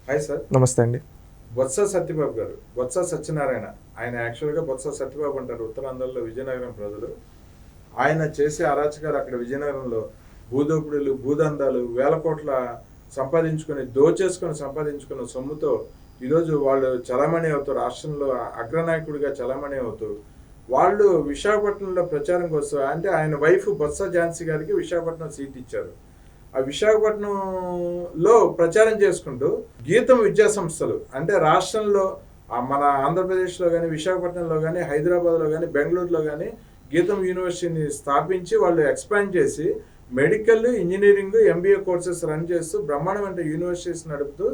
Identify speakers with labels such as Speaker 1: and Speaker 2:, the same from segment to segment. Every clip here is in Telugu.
Speaker 1: Hi sir.
Speaker 2: నమస్తే అండి.
Speaker 1: బొత్స సత్యబాబు గారు, బొత్స సత్యనారాయణ. ఆయన యాక్చువల్గా బొత్స సత్యబాబు అంటారు ఉత్తరాంధ్రలో విజయనగరం ప్రజలు. ఆయన చేసే అరాచకాలు అక్కడ విజయనగరంలో భూదోపిడులు, భూదందాలు, వేల కోట్ల సంపాదించుకున్న సొమ్ముతో ఈరోజు వాళ్ళు చలామణి అవుతూ రాష్ట్రంలో అగ్రనాయకుడిగా చలామణి అవుతూ వాళ్ళు విశాఖపట్నంలో ప్రచారం కోసం అంటే ఆయన వైఫ్ బొత్స ఝాన్సీ గారికి విశాఖపట్నం సీట్ ఇచ్చారు. ఆ విశాఖపట్నంలో ప్రచారం చేసుకుంటూ గీతం విద్యా సంస్థలు అంటే రాష్ట్రంలో మన ఆంధ్రప్రదేశ్లో కానీ విశాఖపట్నంలో కానీ హైదరాబాద్లో కానీ బెంగళూరులో కానీ గీతం యూనివర్సిటీని స్థాపించి వాళ్ళు ఎక్స్పాండ్ చేసి medical, engineering, MBA courses run చేస్తూ బ్రహ్మాండమైన యూనివర్సిటీస్ నడుపుతూ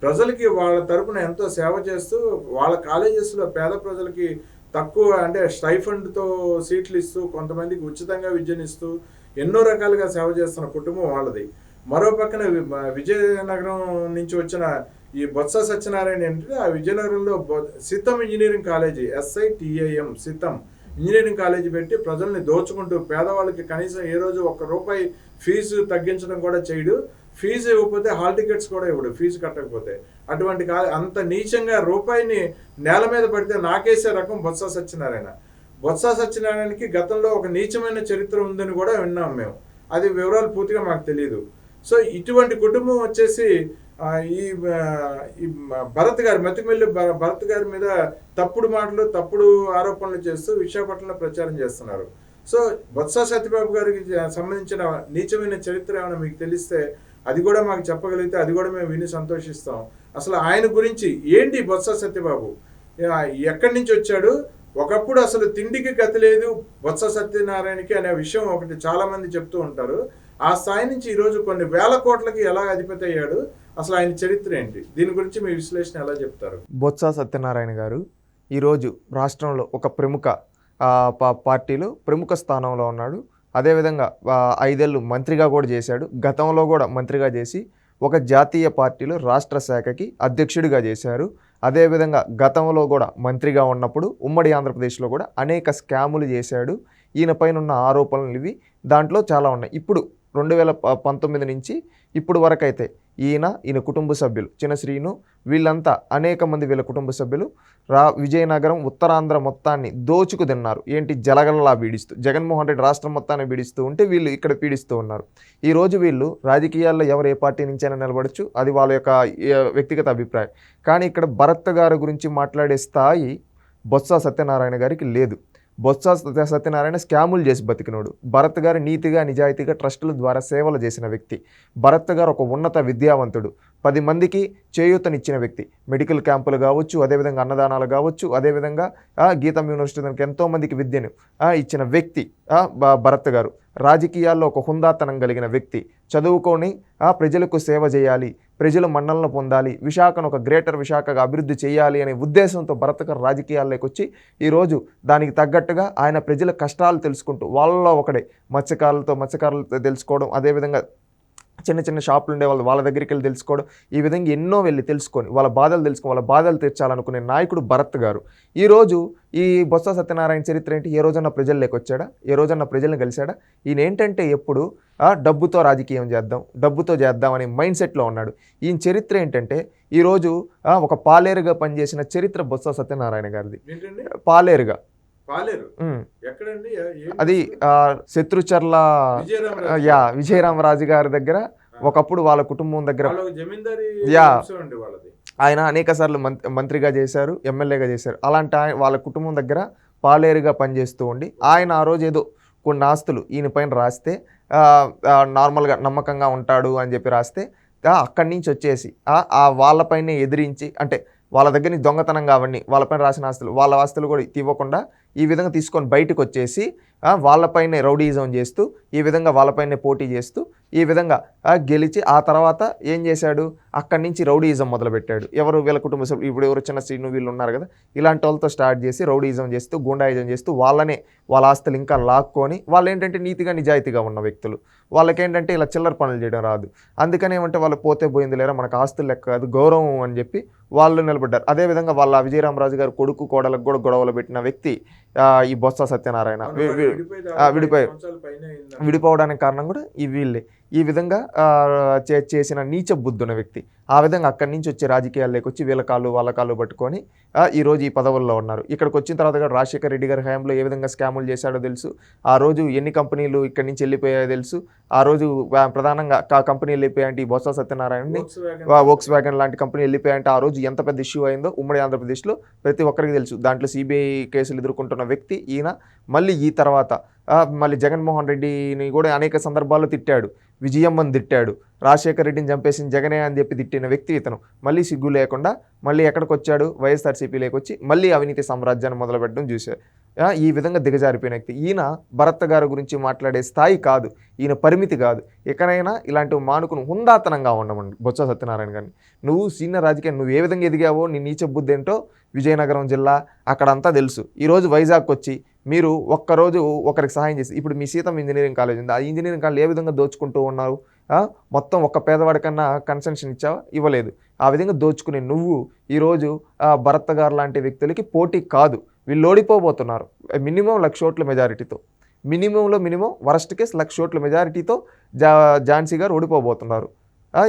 Speaker 1: ప్రజలకి వాళ్ళ తరపున ఎంతో సేవ చేస్తూ వాళ్ళ కాలేజెస్లో పేద ప్రజలకి తక్కువ అంటే స్టైఫండ్తో సీట్లు ఇస్తూ కొంతమందికి ఉచితంగా విద్యనిస్తూ ఎన్నో రకాలుగా సేవ చేస్తున్న కుటుంబం వాళ్ళది. మరో పక్కన విజయనగరం నుంచి వచ్చిన ఈ బొత్స సత్యనారాయణ ఏంటంటే ఆ విజయనగరంలో Sitham engineering college SITAM Sitham engineering college పెట్టి ప్రజల్ని దోచుకుంటూ పేదవాళ్ళకి కనీసం ఏ రోజు ₹1 ఫీజు తగ్గించడం కూడా చేయడు. ఫీజు ఇవ్వకపోతే హాల్ టికెట్స్ కూడా ఇవ్వడు ఫీజు కట్టకపోతే. అటువంటి అంత నీచంగా రూపాయిని నేల మీద పడితే నాకేసే రకం బొత్స సత్యనారాయణ. బొత్స సత్యనారాయణకి గతంలో ఒక నీచమైన చరిత్ర ఉందని కూడా విన్నాం మేము. అది వివరాలు పూర్తిగా మాకు తెలియదు. సో ఇటువంటి కుటుంబం వచ్చేసి ఈ భరత్ గారు మెతుకుమెల్లి భరత్ గారి మీద తప్పుడు మాటలు, తప్పుడు ఆరోపణలు చేస్తూ విశాఖపట్నంలో ప్రచారం చేస్తున్నారు. సో బొత్స సత్యబాబు గారికి సంబంధించిన నీచమైన చరిత్ర ఏమైనా మీకు తెలిస్తే అది కూడా మాకు చెప్పగలిగితే అది కూడా మేము విని సంతోషిస్తాం. అసలు ఆయన గురించి ఏంటి బొత్స సత్యబాబు, ఎక్కడి నుంచి వచ్చాడు, ఒకప్పుడు అసలు తిండికి గతి లేదు బొత్స సత్యనారాయణకి అనే విషయం ఒకటి చాలా మంది చెప్తూ ఉంటారు. ఆ స్థాయి నుంచి ఈరోజు కొన్ని వేల కోట్లకి ఎలా అధిపతి అయ్యాడు, అసలు ఆయన చరిత్ర ఏంటి, దీని గురించి మీ విశ్లేషణ ఎలా చెప్తారు?
Speaker 2: బొత్స సత్యనారాయణ గారు ఈరోజు రాష్ట్రంలో ఒక ప్రముఖ పార్టీలో ప్రముఖ స్థానంలో ఉన్నాడు. అదేవిధంగా 5 ఏళ్ళు మంత్రిగా కూడా చేశాడు. గతంలో కూడా మంత్రిగా చేసి ఒక జాతీయ పార్టీలో రాష్ట్ర శాఖకి అధ్యక్షుడిగా చేశారు. అదేవిధంగా గతంలో కూడా మంత్రిగా ఉన్నప్పుడు ఉమ్మడి ఆంధ్రప్రదేశ్లో కూడా అనేక స్కాములు చేశాడు. ఈయన పైన ఉన్న ఆరోపణలు ఇవి దాంట్లో చాలా ఉన్నాయి. ఇప్పుడు 2019 నుంచి ఇప్పుడు వరకు అయితే ఈయన కుటుంబ సభ్యులు చిన్న శ్రీను వీళ్ళంతా అనేక మంది వీళ్ళ కుటుంబ సభ్యులు విజయనగరం ఉత్తరాంధ్ర మొత్తాన్ని దోచుకు తిన్నారు. ఏంటి జలగలలా పీడిస్తూ జగన్మోహన్ రెడ్డి రాష్ట్రం మొత్తాన్ని పీడిస్తూ ఉంటే వీళ్ళు ఇక్కడ పీడిస్తూ ఉన్నారు. ఈరోజు వీళ్ళు రాజకీయాల్లో ఎవరు ఏ పార్టీ నుంచైనా నిలబడచ్చు, అది వాళ్ళ యొక్క వ్యక్తిగత అభిప్రాయం. కానీ ఇక్కడ భరత్ గారి గురించి మాట్లాడే స్థాయి బొత్స సత్యనారాయణ గారికి లేదు. బొత్స సత్యనారాయణ స్కాములు చేసి బతికినోడు. భరత్ గారు నీతిగా నిజాయితీగా ట్రస్టుల ద్వారా సేవలు చేసిన వ్యక్తి. భరత్ గారు ఒక ఉన్నత విద్యావంతుడు, 10 మందికి చేయూతనిచ్చిన వ్యక్తి. మెడికల్ క్యాంపులు కావచ్చు, అదేవిధంగా అన్నదానాలు కావచ్చు, అదేవిధంగా గీతం యూనివర్సిటీకి ఎంతోమందికి విద్యను ఇచ్చిన వ్యక్తి భరత్ గారు. రాజకీయాల్లో ఒక హుందాతనం కలిగిన వ్యక్తి. చదువుకొని ప్రజలకు సేవ చేయాలి, ప్రజలు మన్నలను పొందాలి, విశాఖను ఒక గ్రేటర్ విశాఖగా అభివృద్ధి చేయాలి అనే ఉద్దేశంతో భరత్ గారు రాజకీయాల్లోకి వచ్చి ఈరోజు దానికి తగ్గట్టుగా ఆయన ప్రజల కష్టాలు తెలుసుకుంటూ వాళ్ళలో ఒకడే మత్స్యకారులతో తెలుసుకోవడం, అదేవిధంగా చిన్న చిన్న షాపులు ఉండే వాళ్ళ దగ్గరికి వెళ్ళి తెలుసుకోవడం, ఈ విధంగా ఎన్నో వెళ్ళి తెలుసుకొని వాళ్ళ బాధలు తీర్చాలనుకునే నాయకుడు భరత్ గారు. ఈరోజు ఈ బొత్స సత్యనారాయణ చరిత్ర ఏంటి? ఏ రోజన్నా ప్రజల్లోకి వచ్చాడా? ఏ రోజన్నా ప్రజల్ని కలిశాడా? ఈయన ఏంటంటే ఎప్పుడు డబ్బుతో రాజకీయం చేద్దాం, డబ్బుతో చేద్దాం అనే మైండ్ సెట్లో ఉన్నాడు. ఈయన చరిత్ర ఏంటంటే ఈరోజు ఒక పాలేరుగా పనిచేసిన చరిత్ర బొత్స సత్యనారాయణ గారిది. పాలేరుగా అది శత్రుచర్ల విజయరామరాజు గారి దగ్గర ఒకప్పుడు వాళ్ళ కుటుంబం దగ్గర ఆయన అనేక సార్లు మంత్రిగా చేశారు, ఎమ్మెల్యేగా చేశారు. అలాంటి వాళ్ళ కుటుంబం దగ్గర పాలేరుగా పనిచేస్తూ ఉండి ఆయన ఆ రోజు ఏదో కొన్ని ఆస్తులు ఈయన పైన రాస్తే నార్మల్గా నమ్మకంగా ఉంటాడు అని చెప్పి రాస్తే అక్కడి నుంచి వచ్చేసి వాళ్ళపైనే ఎదిరించి అంటే వాళ్ళ దగ్గర నుంచి దొంగతనం కావండి వాళ్ళపైన రాసిన వాళ్ళ ఆస్తులు కూడా ఇవ్వకుండా ఈ విధంగా తీసుకొని బయటకు వచ్చేసి వాళ్ళపైనే రౌడీజం చేస్తూ ఈ విధంగా వాళ్ళపైనే పోటీ చేస్తూ ఈ విధంగా గెలిచి ఆ తర్వాత ఏం చేశాడు, అక్కడి నుంచి రౌడీయిజం మొదలుపెట్టాడు. ఎవరు వీళ్ళ కుటుంబ సభ్యులు ఇప్పుడు ఎవరు చిన్న శ్రీను వీళ్ళు ఉన్నారు కదా, ఇలాంటి వాళ్ళతో స్టార్ట్ చేసి రౌడీయిజం చేస్తూ గుండాయిజం చేస్తూ వాళ్ళ ఆస్తులు ఇంకా లాక్కొని వాళ్ళు ఏంటంటే నీతిగా నిజాయితీగా ఉన్న వ్యక్తులు, వాళ్ళకేంటంటే ఇలా చిల్లర పనులు చేయడం రాదు. అందుకని ఏమంటే వాళ్ళు పోతే పోయింది లేరా మనకు ఆస్తులు లెక్క కాదు గౌరవం అని చెప్పి వాళ్ళు నిలబడ్డారు. అదేవిధంగా వాళ్ళ విజయరామరాజు గారు కొడుకు కోడలకు కూడా గొడవలు పెట్టిన వ్యక్తి ఈ బొత్స సత్యనారాయణ. విడిపోవడానికి కారణం కూడా ఈ వీళ్ళే. ఈ విధంగా చేసిన నీచ బుద్ధున్న వ్యక్తి. ఆ విధంగా అక్కడి నుంచి వచ్చి రాజకీయాల్లోకి వచ్చి వీళ్ళ కాళ్ళు వాళ్ళ కాళ్ళు పట్టుకొని ఈరోజు ఈ పదవుల్లో ఉన్నారు. ఇక్కడికి వచ్చిన తర్వాత కూడా రాజశేఖర రెడ్డి గారి హయాంలో ఏ విధంగా స్కాములు చేశాడో తెలుసు. ఆ రోజు ఎన్ని కంపెనీలు ఇక్కడి నుంచి వెళ్ళిపోయాయో తెలుసు. ఆ రోజు ప్రధానంగా కంపెనీలు వెళ్ళిపోయాయంటే ఈ బొత్స సత్యనారాయణని వోక్స్ వ్యాగన్ లాంటి కంపెనీ వెళ్ళిపోయాయంటే ఆ రోజు ఎంత పెద్ద ఇష్యూ అయిందో ఉమ్మడి ఆంధ్రప్రదేశ్లో ప్రతి ఒక్కరికి తెలుసు. దాంట్లో సిబిఐ కేసులు ఎదుర్కొంటున్న వ్యక్తి ఈయన. మళ్ళీ ఈ తర్వాత మళ్ళీ జగన్మోహన్ రెడ్డిని కూడా అనేక సందర్భాల్లో తిట్టాడు. విజయమ్మని తిట్టాడు. రాజశేఖర రెడ్డిని చంపేసిన జగనే అని చెప్పి తిట్టిన వ్యక్తి ఇతను. మళ్ళీ సిగ్గు లేకుండా మళ్ళీ ఎక్కడికి వచ్చాడు, వైఎస్ఆర్సీపీలోకి వచ్చి మళ్ళీ అవినీతి సామ్రాజ్యాన్ని మొదలుపెట్టడం చూశారు. ఈ విధంగా దిగజారిపోయిన వ్యక్తి ఈయన. భరత్ గారి గురించి మాట్లాడే స్థాయి కాదు ఈయన, పరిమితి కాదు. ఎక్కడైనా ఇలాంటివి మానుకుని హుందాతనంగా ఉండమండి బొత్స సత్యనారాయణ గారిని. నువ్వు సీనియర్ రాజకీయం నువ్వు ఏ విధంగా ఎదిగావో, నీ నీచ బుద్ధి ఏంటో విజయనగరం జిల్లా అక్కడంతా తెలుసు. ఈరోజు వైజాగ్కి వచ్చి మీరు ఒక్కరోజు ఒకరికి సహాయం చేసి, ఇప్పుడు మీ సీతం ఇంజనీరింగ్ కాలేజ్ ఉంది, ఆ ఇంజనీరింగ్ కాలేజ్ ఏ విధంగా దోచుకుంటూ ఉన్నారు? మొత్తం ఒక్క పేదవాడికన్నా కన్సెషన్ ఇచ్చావా? ఇవ్వలేదు. ఆ విధంగా దోచుకునే నువ్వు ఈరోజు భరత్ గారు లాంటి వ్యక్తులకి పోటీ కాదు. వీళ్ళు ఓడిపోబోతున్నారు మినిమం 1,00,000 ఓట్ల మెజారిటీతో. మినిమం వరస్ట్ కేస్ 1,00,000 ఓట్ల మెజారిటీతో ఝాన్సీ గారు ఓడిపోబోతున్నారు.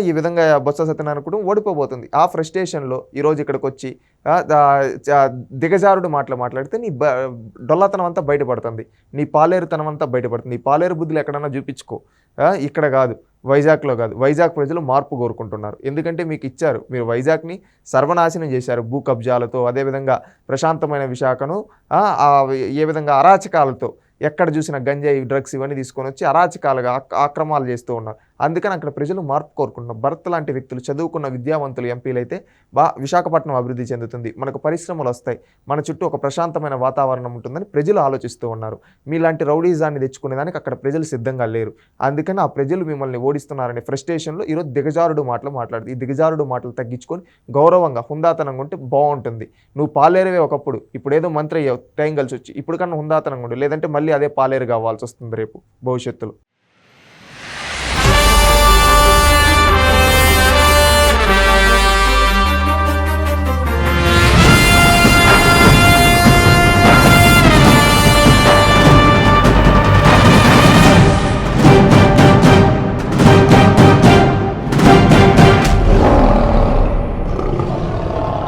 Speaker 2: ఈ విధంగా బొత్స సత్యనారాయణ కూడా ఓడిపోబోతుంది. ఆ ఫ్రస్ట్రేషన్లో ఈరోజు ఇక్కడికి వచ్చి దిగజారుడు మాట్లాడితే నీ డొల్లతనం అంతా బయటపడుతుంది, నీ పాలేరుతనం అంతా బయటపడుతుంది. నీ పాలేరు బుద్ధులు ఎక్కడన్నా చూపించుకో. ఇక్కడ కాదు, వైజాగ్లో కాదు. వైజాగ్ ప్రజలు మార్పు కోరుకుంటున్నారు. ఎందుకంటే మీకు ఇచ్చారు, మీరు వైజాగ్ని సర్వనాశనం చేశారు భూ కబ్జాలతో. అదేవిధంగా ప్రశాంతమైన విశాఖను ఏ విధంగా అరాచకాలతో, ఎక్కడ చూసినా గంజాయి డ్రగ్స్ ఇవన్నీ తీసుకొని వచ్చి అరాచకాలుగా ఆక్రమాలు చేస్తూ ఉన్నారు. అందుకని అక్కడ ప్రజలు మార్పు కోరుకుంటున్నారు. భరత్ లాంటి వ్యక్తులు, చదువుకున్న విద్యావంతులు ఎంపీలు అయితే విశాఖపట్నం అభివృద్ధి చెందుతుంది, మనకు పరిశ్రమలు వస్తాయి, మన చుట్టూ ఒక ప్రశాంతమైన వాతావరణం ఉంటుందని ప్రజలు ఆలోచిస్తూ ఉన్నారు. మీలాంటి రౌడీజాన్ని తెచ్చుకునేదానికి అక్కడ ప్రజలు సిద్ధంగా లేరు. అందుకని ఆ ప్రజలు మిమ్మల్ని ఓడిస్తున్నారనే ఫ్రస్ట్రేషన్లో ఈరోజు దిగజారుడు మాటలు మాట్లాడుతుంది. ఈ దిగజారుడు మాటలు తగ్గించుకొని గౌరవంగా హుందాతనంగా ఉంటే బాగుంటుంది. నువ్వు పాలేరువే ఒకప్పుడు, ఇప్పుడు ఏదో మంత్రి అయ్యావు టైం కలిసి వచ్చి, ఇప్పుడు కన్నా హుందాతనంగా ఉండు, లేదంటే మళ్ళీ అదే పాలేరు కావాల్సి వస్తుంది రేపు భవిష్యత్తులో.